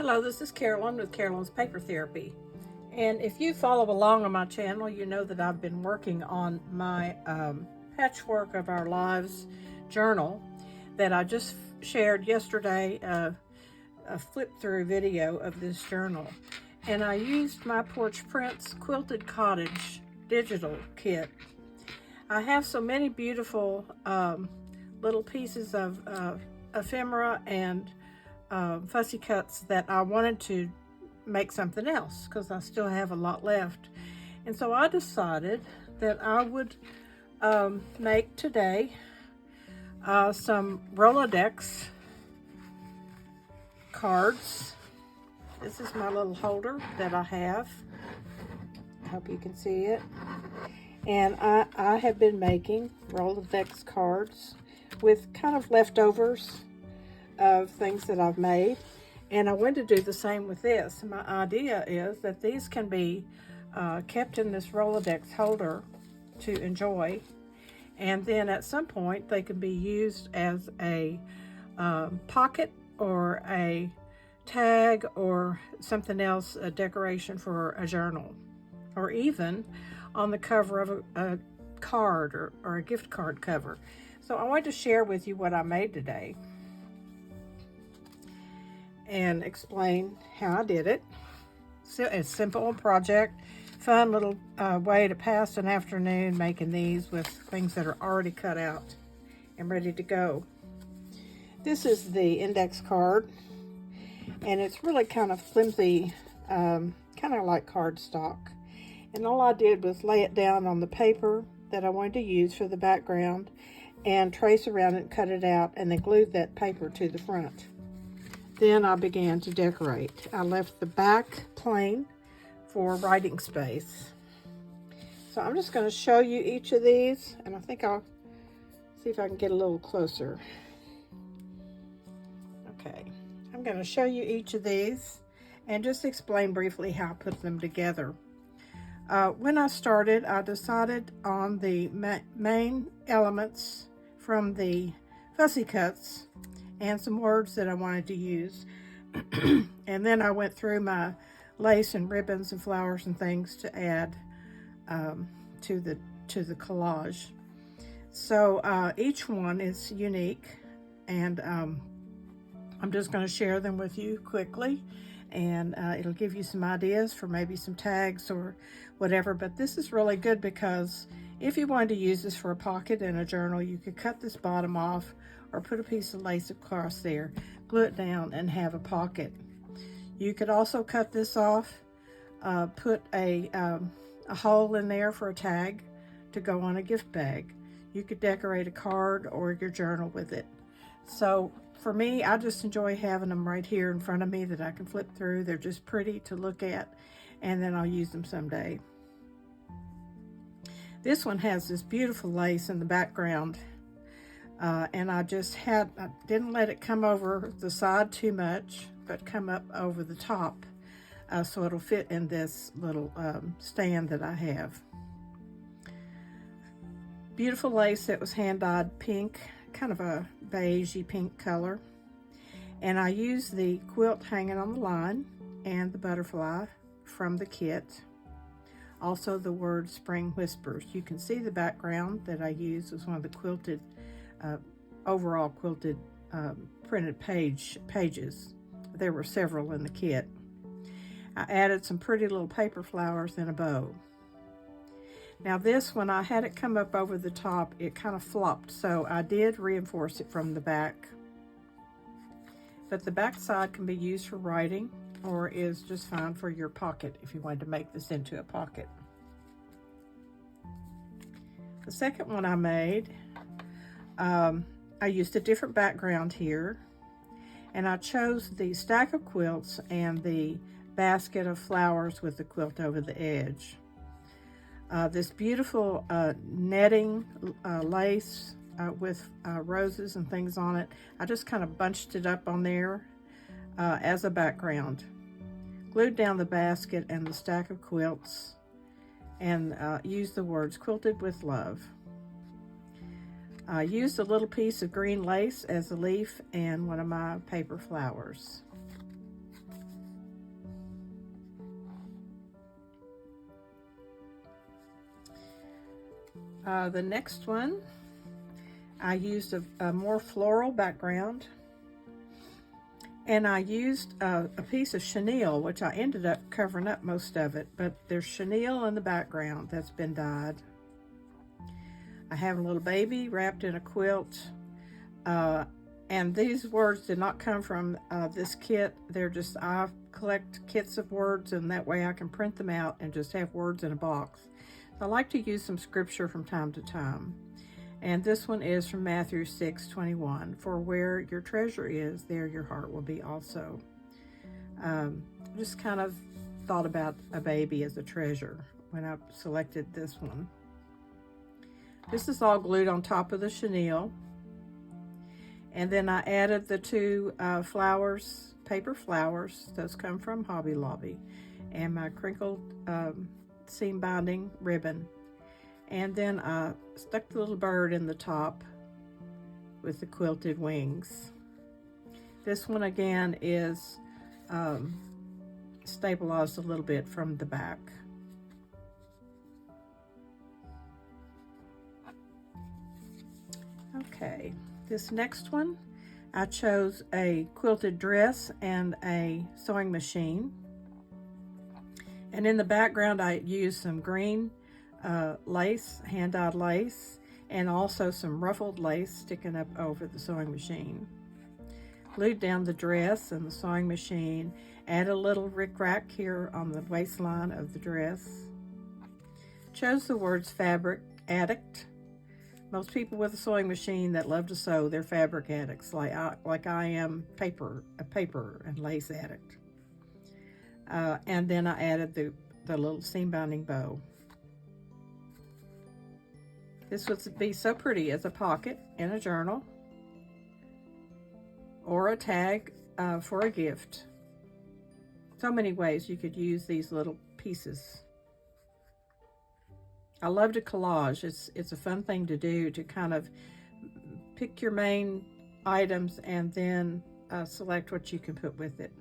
Hello, this is Carolyn with Carolyn's Paper Therapy. And if you follow along on my channel, you know that I've been working on my Patchwork of Our Lives journal that I just shared yesterday, a flip-through video of this journal. And I used my Porch Prints Quilted Cottage digital kit. I have so many beautiful little pieces of ephemera and fussy cuts that I wanted to make something else because I still have a lot left. And so I decided that I would make today some Rolodex cards. This is my little holder that I have. I hope you can see it. And I have been making Rolodex cards with kind of leftovers of things that I've made. And I wanted to do the same with this. My idea is that these can be kept in this Rolodex holder to enjoy. And then at some point they can be used as a pocket or a tag or something else, a decoration for a journal, or even on the cover of a card or a gift card cover. So I wanted to share with you what I made today and explain how I did it. So it's a simple project, fun little way to pass an afternoon making these with things that are already cut out and ready to go. This is the index card, and it's really kind of flimsy, kind of like cardstock. And all I did was lay it down on the paper that I wanted to use for the background and trace around it and cut it out, and then glued that paper to the front. Then I began to decorate. I left the back plain for writing space. So I'm just going to show you each of these, and I think I'll see if I can get a little closer. Okay, I'm going to show you each of these and just explain briefly how I put them together. When I started, I decided on the main elements from the fussy cuts and some words that I wanted to use. And then I went through my lace and ribbons and flowers and things to add to the collage. So each one is unique, and I'm just going to share them with you quickly, and it'll give you some ideas for maybe some tags or whatever. But this is really good because if you wanted to use this for a pocket in a journal, you could cut this bottom off or put a piece of lace across there, glue it down, and have a pocket. You could also cut this off, put a hole in there for a tag to go on a gift bag. You could decorate a card or your journal with it. So for me, I just enjoy having them right here in front of me that I can flip through. They're just pretty to look at, and then I'll use them someday. This one has this beautiful lace in the background. And I didn't let it come over the side too much, but come up over the top, so it'll fit in this little stand that I have. Beautiful lace that was hand-dyed pink, kind of a beigey pink color. And I used the quilt hanging on the line and the butterfly from the kit. Also the word Spring Whispers. You can see the background that I used was one of the quilted overall quilted printed pages. There were several in the kit. I added some pretty little paper flowers and a bow. Now this, when I had it come up over the top, it kind of flopped, so I did reinforce it from the back. But the back side can be used for writing, or is just fine for your pocket if you wanted to make this into a pocket. The second one I made, I used a different background here, and I chose the stack of quilts and the basket of flowers with the quilt over the edge. This beautiful netting lace with roses and things on it, I just kind of bunched it up on there as a background. Glued down the basket and the stack of quilts, and used the words "Quilted with Love." I used a little piece of green lace as a leaf and one of my paper flowers. The next one, I used a more floral background, and I used a piece of chenille, which I ended up covering up most of it, but there's chenille in the background that's been dyed. I have a little baby wrapped in a quilt, and these words did not come from this kit. They're just, I collect kits of words, and that way I can print them out and just have words in a box. I like to use some scripture from time to time. And this one is from Matthew 6:21. For where your treasure is, there your heart will be also. Just kind of thought about a baby as a treasure when I selected this one. This is all glued on top of the chenille. And then I added the two flowers, paper flowers. Those come from Hobby Lobby. And my crinkled seam binding ribbon. And then I stuck the little bird in the top with the quilted wings. This one again is stabilized a little bit from the back. Okay, this next one, I chose a quilted dress and a sewing machine. And in the background, I used some green lace, hand-dyed lace, and also some ruffled lace sticking up over the sewing machine. Glued down the dress and the sewing machine, add a little rick-rack here on the waistline of the dress. Chose the words fabric addict. Most people with a sewing machine that love to sew, they're fabric addicts, like I am a paper and lace addict. And then I added the little seam binding bow. This would be so pretty as a pocket in a journal or a tag for a gift. So many ways you could use these little pieces. I love to collage. It's a fun thing to do, to kind of pick your main items and then select what you can put with it.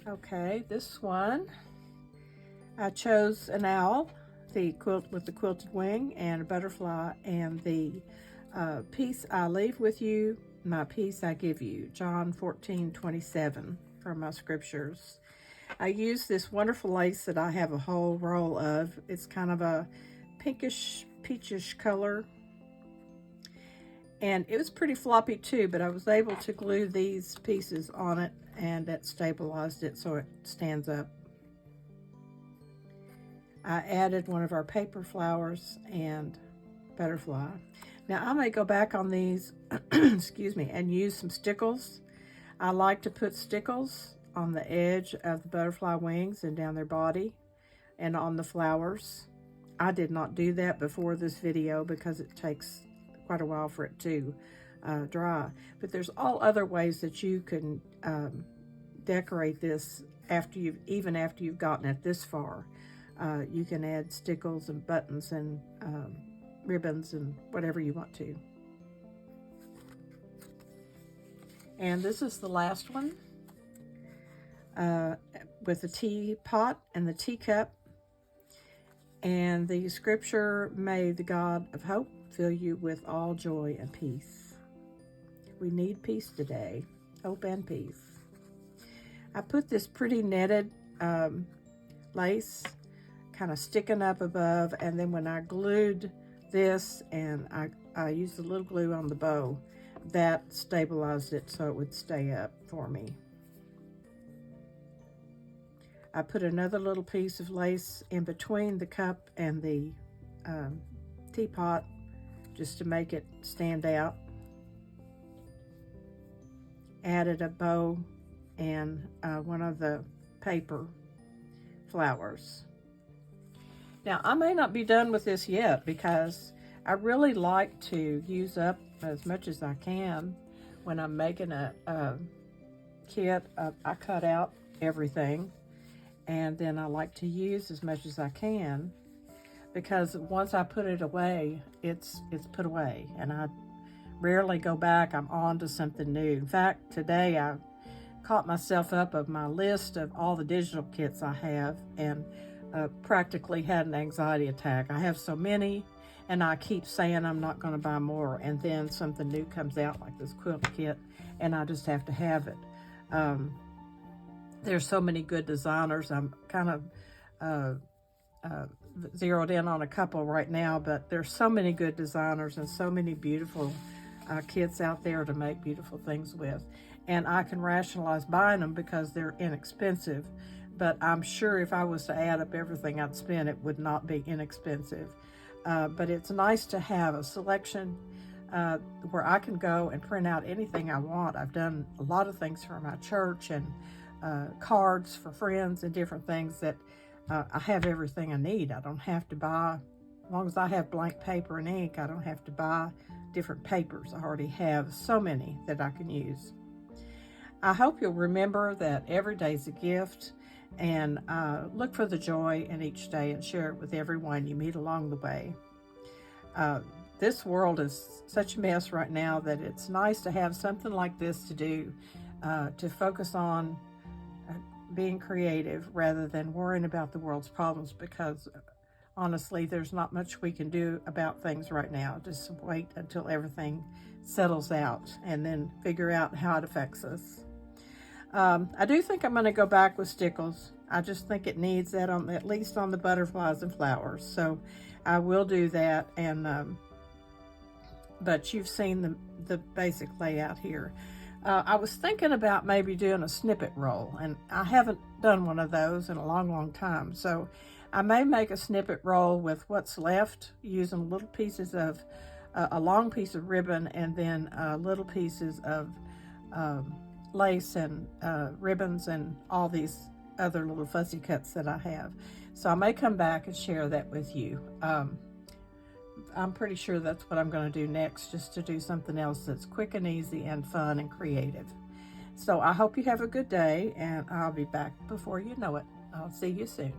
Okay, this one, I chose an owl, the quilt with the quilted wing, and a butterfly, and the piece I leave with you, my peace I give you, John 14:27 from my scriptures. I used this wonderful lace that I have a whole roll of. It's kind of a pinkish, peachish color. And it was pretty floppy too, but I was able to glue these pieces on it, and that stabilized it so it stands up. I added one of our paper flowers and butterfly. Now I may go back on these, excuse me, and use some stickles. I like to put stickles on the edge of the butterfly wings and down their body and on the flowers. I did not do that before this video because it takes quite a while for it to dry. But there's all other ways that you can decorate this even after you've gotten it this far. You can add stickles and buttons and ribbons and whatever you want to. And this is the last one with the teapot and the teacup. And the scripture, may the God of hope fill you with all joy and peace. We need peace today, hope and peace. I put this pretty netted lace kind of sticking up above, and then when I glued this and I used a little glue on the bow, that stabilized it so it would stay up for me. I put another little piece of lace in between the cup and the teapot just to make it stand out. Added a bow and one of the paper flowers. Now, I may not be done with this yet because I really like to use up as much as I can when I'm making a kit. I cut out everything, and then I like to use as much as I can, because once I put it away, it's put away, and I rarely go back. I'm on to something new. In fact, today I caught myself up of my list of all the digital kits I have, and practically had an anxiety attack. I have so many, and I keep saying I'm not going to buy more, and then something new comes out like this quilt kit, and I just have to have it. There's so many good designers. I'm kind of zeroed in on a couple right now, but there's so many good designers and so many beautiful kits out there to make beautiful things with. And I can rationalize buying them because they're inexpensive, but I'm sure if I was to add up everything I'd spend, it would not be inexpensive. But it's nice to have a selection where I can go and print out anything I want. I've done a lot of things for my church and cards for friends and different things that I have everything I need. I don't have to buy, as long as I have blank paper and ink, I don't have to buy different papers. I already have so many that I can use. I hope you'll remember that every day is a gift, and look for the joy in each day and share it with everyone you meet along the way. This world is such a mess right now that it's nice to have something like this to do, to focus on being creative rather than worrying about the world's problems, because honestly, there's not much we can do about things right now. Just wait until everything settles out and then figure out how it affects us. I do think I'm going to go back with stickles. I just think it needs that on, at least on the butterflies and flowers. So I will do that. And but you've seen the basic layout here. I was thinking about maybe doing a snippet roll, and I haven't done one of those in a long time. So I may make a snippet roll with what's left, using little pieces of a long piece of ribbon, and then little pieces of lace and ribbons and all these other little fussy cuts that I have. So I may come back and share that with you. I'm pretty sure that's what I'm going to do next, just to do something else that's quick and easy and fun and creative. So I hope you have a good day, and I'll be back before you know it. I'll see you soon.